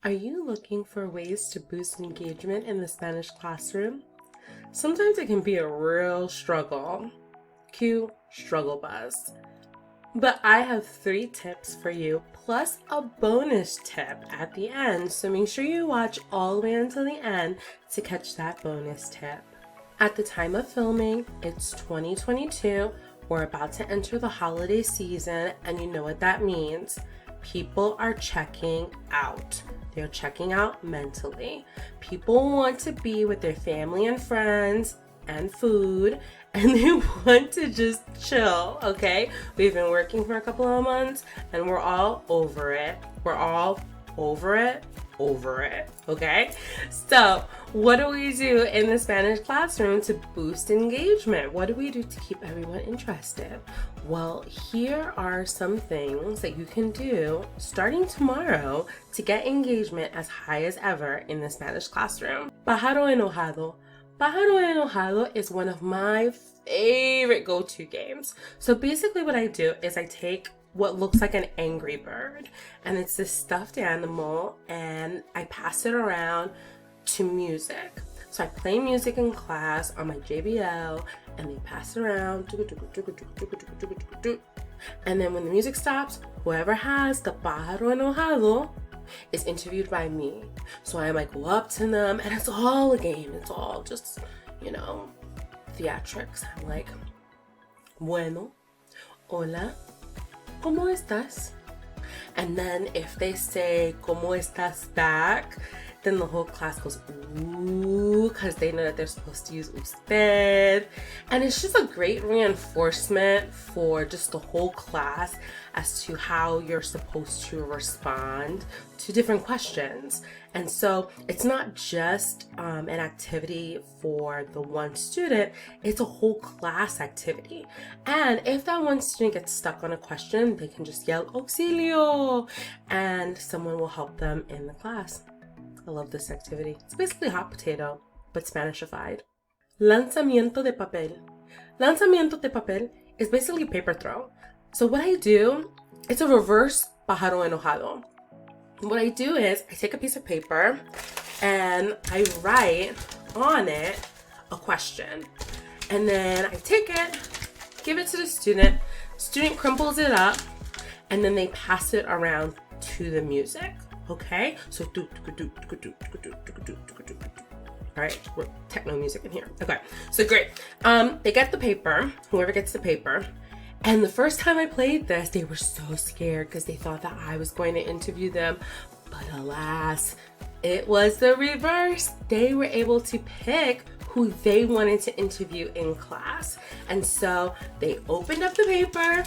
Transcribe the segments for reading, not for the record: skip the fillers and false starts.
Are you looking for ways to boost engagement in the Spanish classroom? Sometimes it can be a real struggle. Cue struggle bus. But I have 3 tips for you, plus a bonus tip at the end, so make sure you watch all the way until the end to catch that bonus tip. At the time of filming, it's 2022. We're about to enter the holiday season, and you know what that means. People are checking out. They're checking out mentally. People want to be with their family and friends and food, and they want to just chill, okay? We've been working for a couple of months, and we're all over it. We're all over it, okay? So, what do we do in the Spanish classroom to boost engagement? What do we do to keep everyone interested? Well, here are some things that you can do starting tomorrow to get engagement as high as ever in the Spanish classroom. Pájaro enojado. Pájaro enojado is one of my favorite go-to games. So basically what I do is I take what looks like an angry bird, and it's this stuffed animal, and I pass it around to music. So I play music in class on my JBL, and they pass it around, and then when the music stops, whoever has the pájaro enojado is interviewed by me. So I might go up to them, and it's all a game. It's all just, theatrics. I'm like, bueno, hola, ¿cómo estás? And then if they say, ¿cómo estás back? Then the whole class goes, ooh, because they know that they're supposed to use usted. And it's just a great reinforcement for just the whole class as to how you're supposed to respond to different questions. And so it's not just an activity for the one student, it's a whole class activity. And if that one student gets stuck on a question, they can just yell, auxilio, and someone will help them in the class. I love this activity. It's basically hot potato, but Spanishified. Lanzamiento de papel. Lanzamiento de papel is basically paper throw. So what I do, it's a reverse pájaro enojado. What I do is I take a piece of paper and I write on it a question. And then I take it, give it to the student crimples it up, and then they pass it around to the music. Okay, so all right, we're techno music in here. Okay, so great. They get the paper, whoever gets the paper. And the first time I played this, they were so scared because they thought that I was going to interview them. But alas, it was the reverse. They were able to pick who they wanted to interview in class. And so they opened up the paper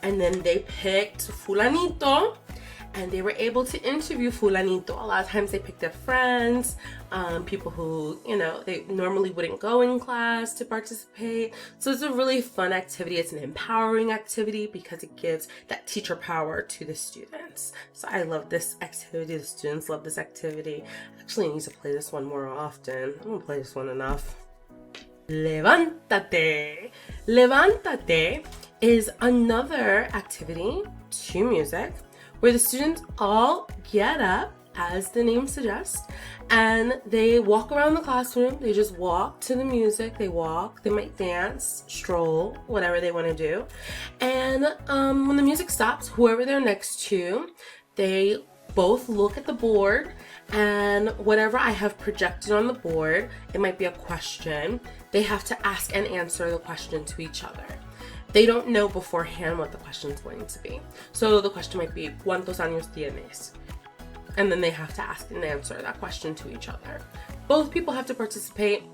and then they picked fulanito. And they were able to interview fulanito. A lot of times they pick their friends, people who, they normally wouldn't go in class to participate. So it's a really fun activity. It's an empowering activity because it gives that teacher power to the students. So I love this activity. The students love this activity. I actually need to play this one more often. I don't play this one enough. Levántate. Levántate is another activity to music where the students all get up, as the name suggests, and they walk around the classroom. They just walk to the music. They walk, they might dance, stroll, whatever they want to do. And when the music stops, whoever they're next to, they both look at the board, and whatever I have projected on the board, it might be a question, they have to ask and answer the question to each other. They don't know beforehand what the question is going to be. So the question might be, ¿Cuántos años tienes? And then they have to ask and answer that question to each other. Both people have to participate.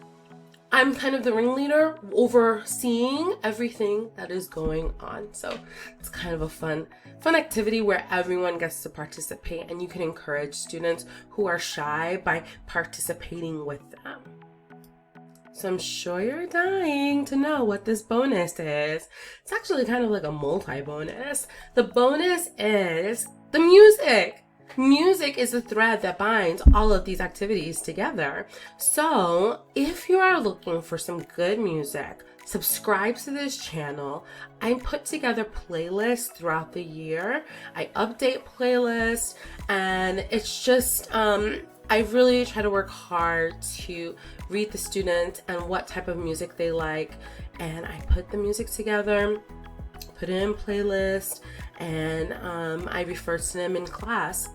I'm kind of the ringleader, overseeing everything that is going on. So it's kind of a fun activity where everyone gets to participate, and you can encourage students who are shy by participating with them. So I'm sure you're dying to know what this bonus is. It's actually kind of like a multi-bonus. The bonus is the music. Music is the thread that binds all of these activities together. So if you are looking for some good music, subscribe to this channel. I put together playlists throughout the year. I update playlists, and it's just, I really try to work hard to read the students and what type of music they like, and I put the music together, put it in playlist, and I refer to them in class.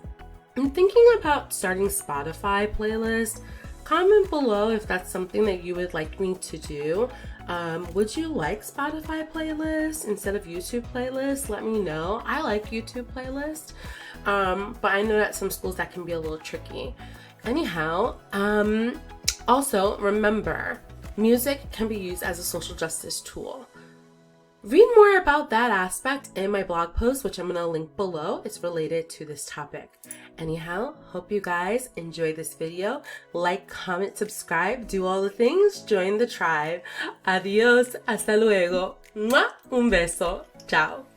I'm thinking about starting Spotify playlist. Comment below if that's something that you would like me to do. Would you like Spotify playlist instead of YouTube playlist? Let me know. I like YouTube playlist, but I know that some schools that can be a little tricky. Anyhow, also remember, music can be used as a social justice tool. Read more about that aspect in my blog post, which I'm going to link below. It's related to this topic. Anyhow, hope you guys enjoy this video. Like, comment, subscribe, do all the things. Join the tribe. Adios, hasta luego. Mwah, un beso. Ciao.